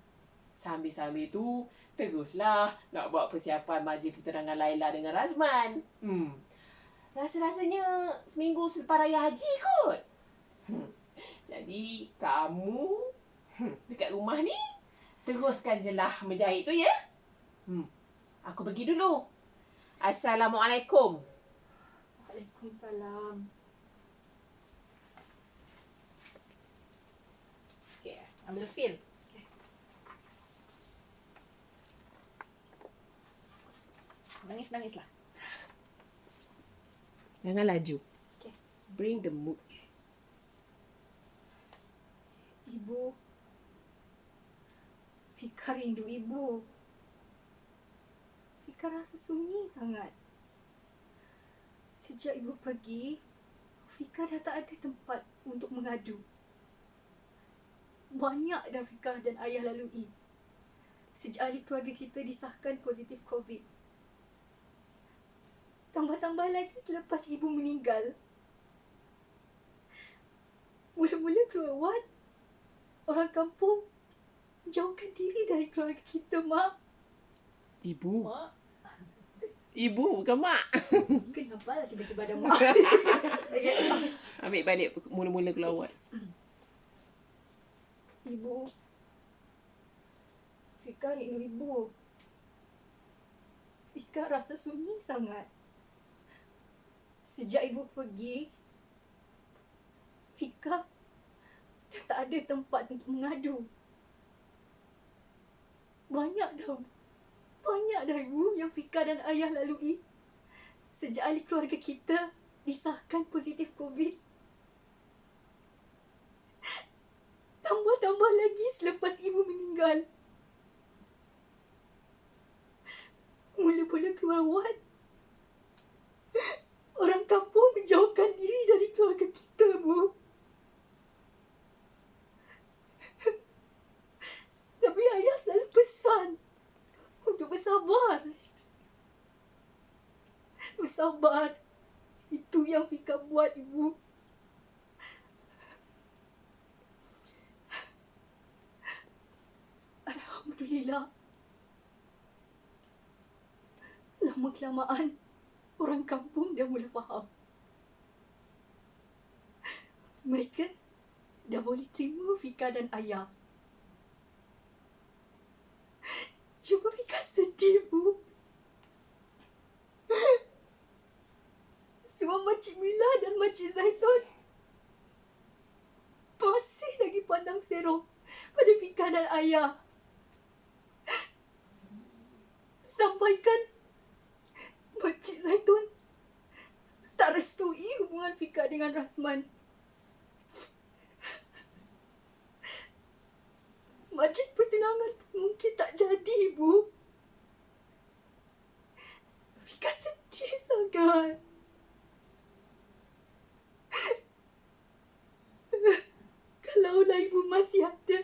Sambil-sambil tu, teruslah nak buat persiapan majlis pertunangan Laila dengan Razman. Rasa-rasanya seminggu selepas raya haji kot. Jadi, kamu dekat rumah ni, teruskan je lah menjahit tu ya. Aku pergi dulu. Assalamualaikum. Waalaikumsalam. Okey, ambil fil. Nangis-nangislah. Jangan laju. Okay. Bring the mood. Ibu. Fika rindu ibu. Fika rasa sunyi sangat. Sejak ibu pergi, Fika dah tak ada tempat untuk mengadu. Banyak dah Fika dan ayah lalui sejak ahli keluarga kita disahkan positif COVID. Tambah-tambah lagi selepas ibu meninggal. Mula-mula keluar wad, orang kampung jauhkan diri dari keluarga kita, Mak. Ibu. Mak, Ibu bukan mak. Kenapa lah tiba-tiba ada Mak? Ambil balik mula-mula keluar wad. Ibu. Fika rindu ibu. Fika rasa sunyi sangat. Sejak ibu pergi, Fika dah tak ada tempat untuk mengadu. Banyak dah ibu yang Fika dan ayah lalui sejak ahli keluarga kita disahkan positif COVID. Tambah-tambah lagi selepas ibu meninggal. Mula-mula keluar wad, orang kampung menjauhkan diri dari keluarga kita, Bu. Tapi ayah selalu pesan untuk bersabar. Bersabar. Itu yang Fika buat, Ibu. Alhamdulillah. Lama-kelamaan, orang kampung dah mula faham. Mereka dah boleh terima Fika dan ayah. Cuma Fika sedih, Bu. Sebab Makcik Mila dan Makcik Zaitun masih lagi pandang serong pada Fika dan ayah. Sampaikan Makcik Zaitun tak restui hubungan Fika dengan Rasman. Majlis pertunangan mungkin tak jadi, Bu. Fika sedih sangat. Kalaulah ibu masih ada,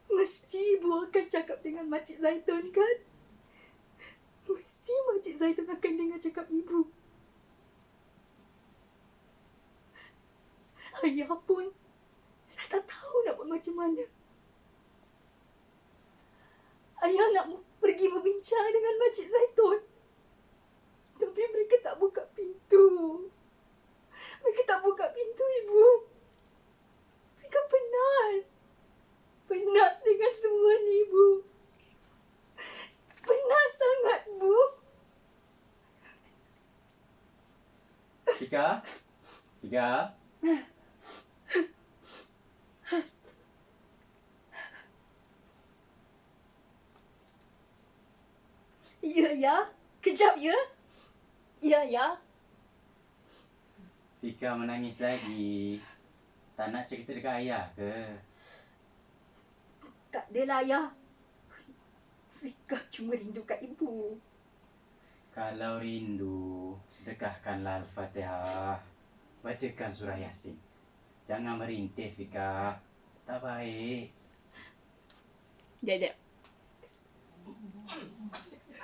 mesti ibu akan cakap dengan Makcik Zaitun, kan? Mesti Makcik Zaitun akan dengar cakap ibu. Ayah pun dah tak tahu nak buat macam mana. Ayah nak pergi berbincang dengan Makcik Zaitun, tapi mereka tak buka pintu. Mereka tak buka pintu, Ibu. Mereka penat. Penat dengan semua ni, Ibu. Penat sangat, Bu. Fika? Fika? Ya, ya. Kejap, ya. Ya, ya. Fika menangis lagi. Tak nak cerita dekat ayah ke? Tak adalah, Ayah. Fika cuma rindu kat ibu. Kalau rindu, sedekahkanlah Al-Fatihah. Bacakan surah Yasin. Jangan merintih, Fika. Tak baik. Jap.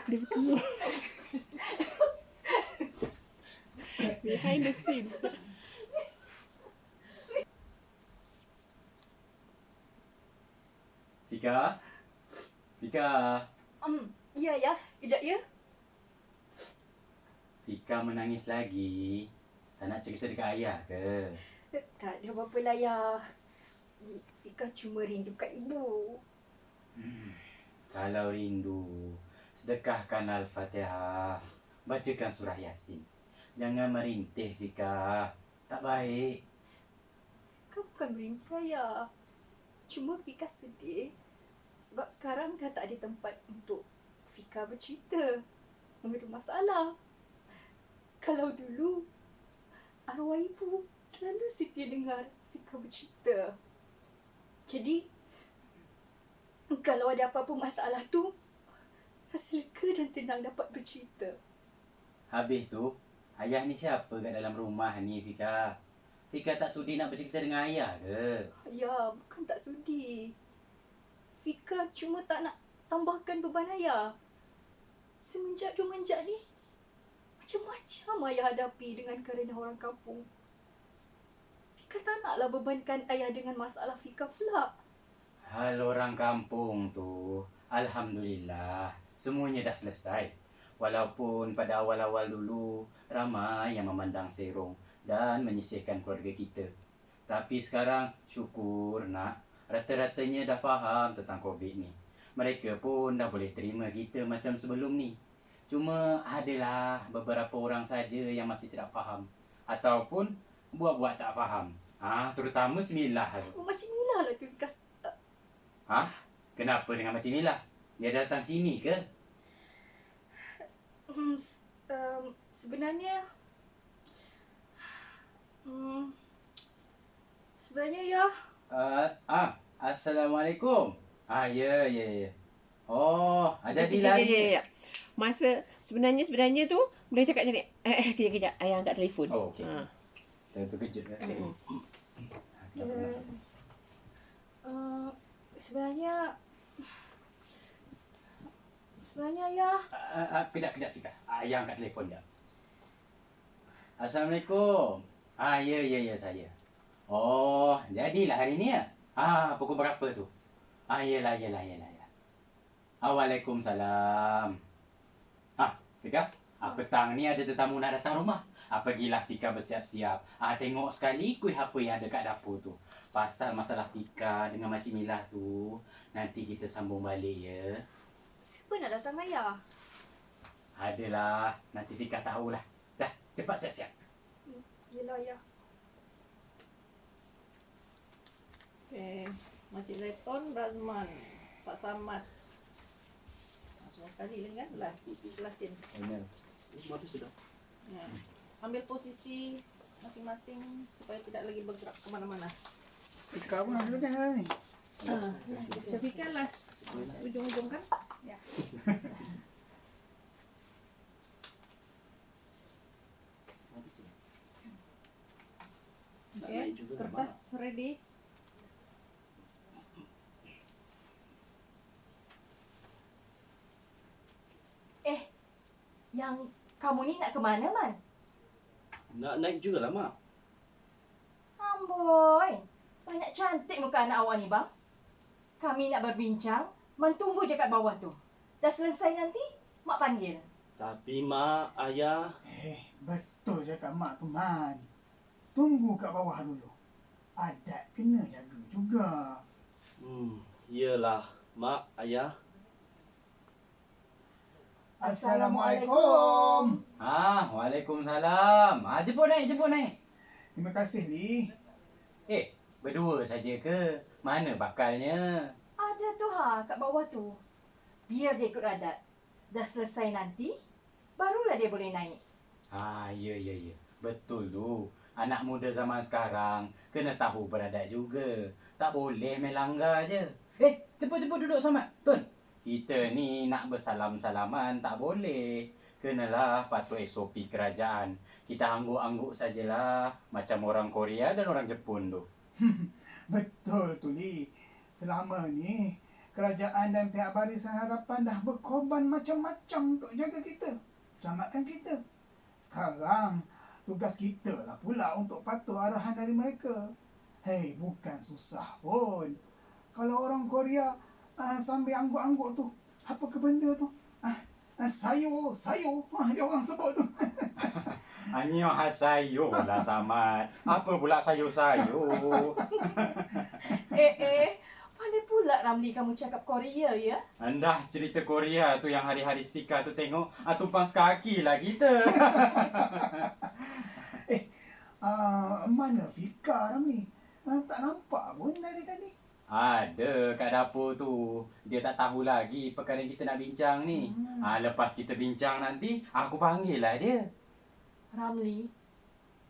Dia betul. Behind the scenes. Fika? Fika? Ya, ya. Kejap, ya. Fika menangis lagi. Tak nak cerita dekat ayah ke? Tak ada apa-apa lah, ya. Fika cuma rindu kat ibu. Kalau rindu, sedekahkan Al-Fatihah. Bacakan surah Yasin. Jangan merintih, Fika. Tak baik. Fika bukan merintih, ya. Cuma Fika sedih sebab sekarang dah tak ada tempat untuk Fika bercerita, mengadu masalah. Kalau dulu, arwah ibu selalu setia dengar Fika bercerita. Jadi, kalau ada apa-apa masalah tu, rasa lega dan tenang dapat bercerita. Habis tu, ayah ni siapa kat dalam rumah ni, Fika? Fika tak sudi nak bercerita dengan ayah ke? Ya, bukan tak sudi. Fika cuma tak nak tambahkan beban ayah. Semenjak dia menjak ni, macam-macam ayah hadapi dengan kerana orang kampung. Fika tak naklah bebankan ayah dengan masalah Fika pula. Hal orang kampung tu, alhamdulillah, semuanya dah selesai. Walaupun pada awal-awal dulu, ramai yang memandang serong dan menyisihkan keluarga kita. Tapi sekarang, syukur nak, rata-ratanya dah faham tentang COVID ni. Mereka pun dah boleh terima kita macam sebelum ni. Cuma adalah beberapa orang saja yang masih tidak faham. Ataupun buat-buat tak faham. Terutama Semilah tu. Macam Mila lah tu Fika. Kenapa dengan Makcik Mila? Dia datang sini ke? Sebenarnya ya. Assalamualaikum. Ya. Oh, jadilah. Ya. Sebenarnya tu boleh cakap macam ni. Kejap. Ayah angkat telefon. Oh, okey. Terkejut kan? Sebenarnya ya. Kejap, Fika. Ayah angkat telefon dah. Assalamualaikum. Ya, saya. Oh, jadilah hari ni ya? Pukul berapa tu? Yalah. Waalaikumsalam. Fika, petang ni ada tetamu nak datang rumah. Pergilah Fika bersiap-siap. Tengok sekali kuih apa yang ada kat dapur tu. Pasal masalah Fika dengan Makcik Milah tu, nanti kita sambung balik ya. Siapa nak datang ayah? Adalah, nanti Fika tahulah. Dah, cepat siap-siap. Yelah ya. Okay. Makcik Leton, Razman, Pak Samad. Semua sekali lagi kan? Jelasin. Semua tu sudah. Ya. Ambil posisi masing-masing supaya tidak lagi bergerak ke mana-mana. Fika pun ada dah ni. Syafika last ujung-ujung kan? Ya. Okay. Kertas ready. Yang kamu ni nak ke mana, Man? Nak naik jugalah, Mak. Amboi, banyak cantik muka anak awak ni, bang. Kami nak berbincang, Man tunggu je kat bawah tu. Dah selesai nanti, Mak panggil. Tapi, Mak, Ayah... Betul cakap mak tu, Man. Tunggu kat bawah dulu. Adat kena jaga juga. Iyalah, Mak, Ayah. Assalamualaikum. Waalaikumsalam. Jemput naik. Terima kasih, Li. Berdua saja ke? Mana bakalnya? Ada tu kat bawah tu. Biar dia ikut adat. Dah selesai nanti, barulah dia boleh naik. Ya. Betul tu. Anak muda zaman sekarang kena tahu beradat juga. Tak boleh main langgar je. Cepat duduk Samad. Tun. Kita ni nak bersalam-salaman tak boleh. Kenalah patuh SOP kerajaan. Kita angguk-angguk sajalah macam orang Korea dan orang Jepun tu. Betul tu, Li. Selama ni, kerajaan dan pihak Barisan Harapan dah berkorban macam-macam untuk jaga kita. Selamatkan kita. Sekarang, tugas kita lah pula untuk patuh arahan dari mereka. Bukan susah pun. Kalau orang Korea sambil angguk-angguk tu, apa ke benda tu? Sayur. Dia orang sebut tu. Annyeonghaseyo lah Samad. Apa pula sayur-sayur? Pandai pula Ramli kamu cakap Korea ya? Anda cerita Korea tu yang hari-hari Fika tu tengok, tumpang sekaki lah kita. Mana Fika Ramli? Tak nampak pun dari tadi. Ada kat dapur tu. Dia tak tahu lagi perkara yang kita nak bincang ni. Lepas kita bincang nanti, aku panggil lah dia. Ramli,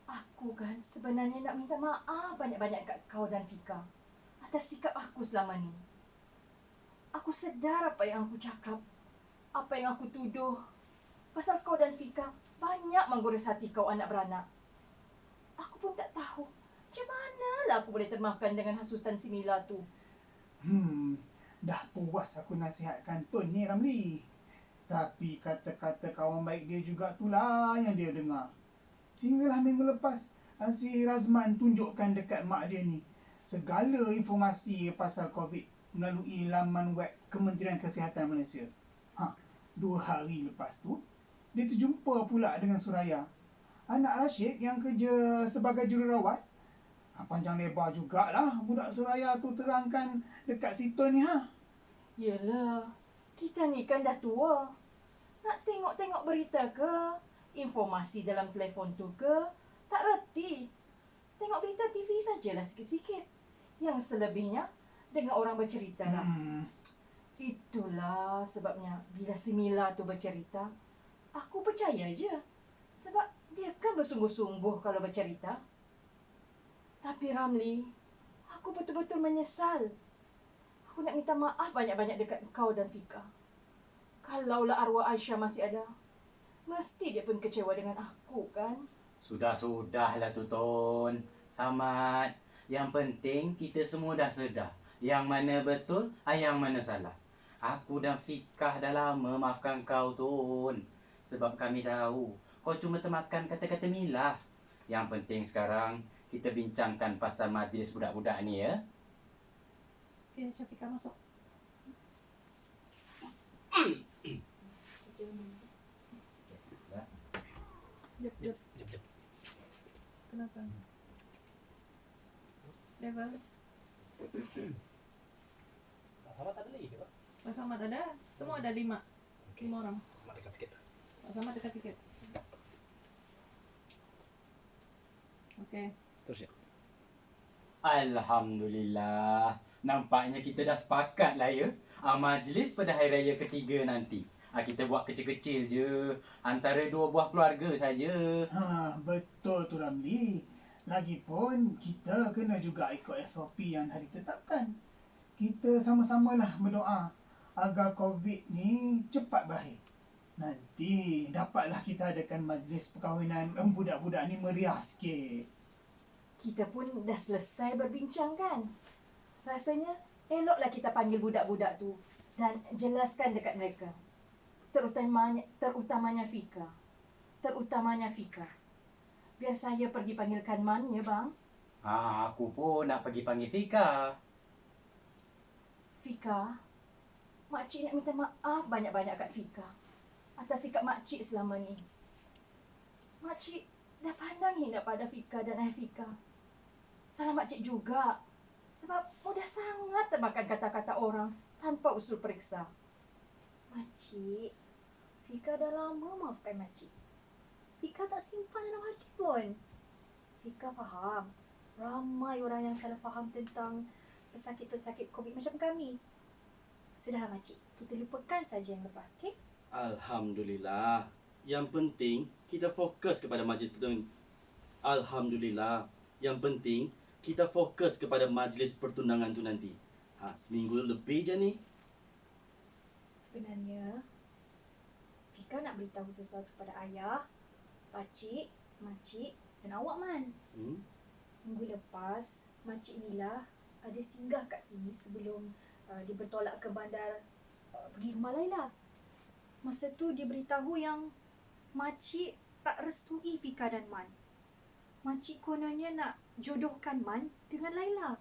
aku Aku kan sebenarnya nak minta maaf banyak-banyak kat kau dan Fika atas sikap aku selama ni. Aku sedar apa yang aku cakap, apa yang aku tuduh. Pasal kau dan Fika banyak menggores hati kau anak beranak. Aku pun tak tahu macam manalah aku boleh termakan dengan hasutan si Mila tu. Dah puas aku nasihatkan Tun ni Ramli. Tapi kata-kata kawan baik dia juga itulah yang dia dengar. Sehinggalah minggu lepas, si Razman tunjukkan dekat mak dia ni segala informasi pasal COVID melalui laman web Kementerian Kesihatan Malaysia. 2 hari lepas tu, dia terjumpa pula dengan Suraya, anak Rashid yang kerja sebagai jururawat. Panjang lebar jugalah budak Suraya tu terangkan dekat situ ni. Yelah, kita ni kan dah tua. Nak tengok-tengok berita ke, informasi dalam telefon tu ke, tak reti. Tengok berita TV sajalah sikit-sikit. Yang selebihnya, dengar orang bercerita lah. Itulah sebabnya bila si Mila tu bercerita, aku percaya je. Sebab dia kan bersungguh-sungguh kalau bercerita. Tapi Ramli, aku betul-betul menyesal. Aku nak minta maaf banyak-banyak dekat kau dan Fika. Kalaulah arwah Aisyah masih ada, mesti dia pun kecewa dengan aku kan? Sudah-sudahlah tu Tun. Samad. Yang penting kita semua dah sedar yang mana betul, yang mana salah. Aku dan Fikah dah lama maafkan kau Tun. Sebab kami tahu kau cuma termakan kata-kata Mila. Yang penting sekarang kita bincangkan pasal majlis budak-budak ni ya. Okay, Syafiqah masuk. Jep. Kenapa? Level? Pak Samad ada lagi ke Pak? Pak Samad ada? Semua ada 5 orang. Samad dekat sikit. Pak Samad dekat sikit. Okey. Terus ya. Alhamdulillah. Nampaknya kita dah sepakat lah ya. Majlis pada hari raya ketiga nanti. Kita buat kecil-kecil je. Antara 2 buah keluarga saja. Betul tu Ramli. Lagipun kita kena juga ikut SOP yang dah ditetapkan. Kita sama-samalah berdoa agar COVID ni cepat berakhir. Nanti dapatlah kita adakan majlis perkahwinan budak-budak ni meriah sikit. Kita pun dah selesai berbincang kan? Rasanya eloklah kita panggil budak-budak tu dan jelaskan dekat mereka. Terutamanya Fika. Biar saya pergi panggilkan Man ya bang. Aku pun nak pergi panggil Fika. Fika, makcik nak minta maaf banyak-banyak kat Fika atas sikap makcik selama ni. Makcik dah pandang hina pada Fika dan ayah Fika. Salah makcik juga. Sebab mudah sangat termakan kata-kata orang tanpa usul periksa. Makcik, Fika dah lama maafkan makcik. Fika tak simpan dalam hati pun. Fika faham, ramai orang yang salah faham tentang pesakit-pesakit COVID macam kami. Sudahlah makcik, kita lupakan saja yang lepas, okey? Alhamdulillah. Yang penting kita fokus kepada majlis pertunangan. Alhamdulillah. Yang penting kita fokus kepada majlis pertunangan tu nanti. Seminggu lebih je ni. Sebenarnya, Fika nak beritahu sesuatu pada ayah, pakcik, makcik dan awak Man. Minggu lepas, makcik Mila ada singgah kat sini sebelum dia bertolak ke bandar pergi rumah Laila. Masa tu dia beritahu yang makcik tak restui Fika dan Man. Makcik kononnya nak jodohkan Man dengan Laila.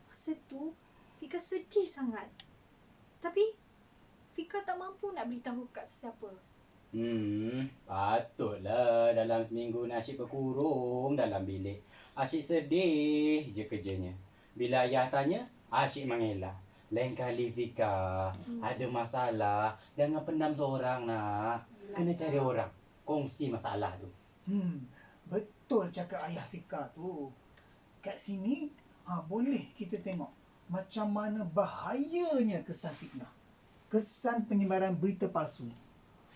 Masa tu, Fika sedih sangat. Tapi, Fika tak mampu nak beritahu kat sesiapa. Patutlah dalam seminggu ni asyik berkurung dalam bilik. Asyik sedih je kerjanya. Bila ayah tanya, asyik mengelak. Lain kali Fika ada masalah, jangan pendam seorang nak. Kena cari orang, kongsi masalah tu. Betul cakap ayah Fika tu. Kat sini, boleh kita tengok macam mana bahayanya kesan fitnah. Kesan penyebaran berita palsu.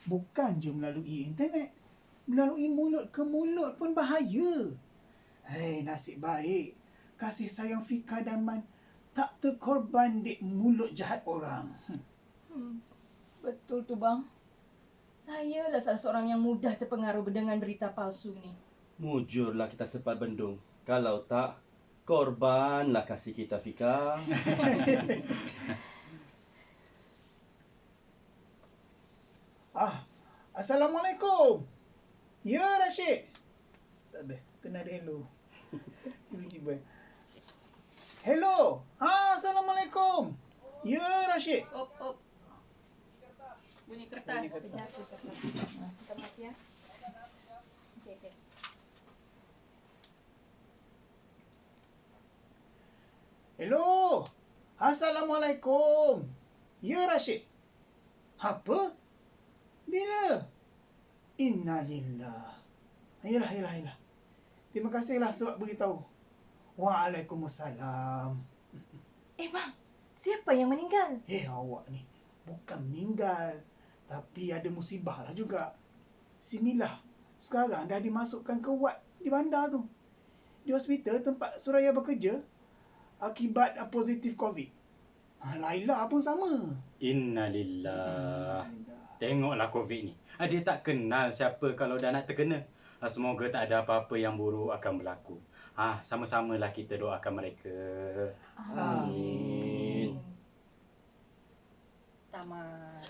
Bukan je melalui internet. Melalui mulut ke mulut pun bahaya. Hei, nasib baik. Kasih sayang Fika dan Man tak terkorban di mulut jahat orang. Betul tu bang. Saya lah salah seorang yang mudah terpengaruh dengan berita palsu ni. Mujurlah kita sempat bendung. Kalau tak, korbanlah kasih kita, Fika. Assalamualaikum. Ya, Rashid. Tak best. Kena ada hello. Tiba-tiba. Hello. Assalamualaikum. Ya, Rashid. Op. Bunyi kertas. Sekejap, kita mati ya. Okey. Hello. Assalamualaikum. Ya, Rashid. Apa? Bila? Innalillah. Yalah. Terima kasihlah sebab beritahu. Waalaikumsalam. Bang, siapa yang meninggal? Awak ni bukan meninggal, tapi ada musibah lah juga. Si Milah sekarang dah dimasukkan ke ward di bandar tu. Di hospital tempat Suraya bekerja akibat positif COVID. Laila pun sama. Innalillah. Tengoklah COVID ni. Dia tak kenal siapa kalau dah nak terkena. Semoga tak ada apa-apa yang buruk akan berlaku. Sama-samalah kita doakan mereka. Amin. Tamat.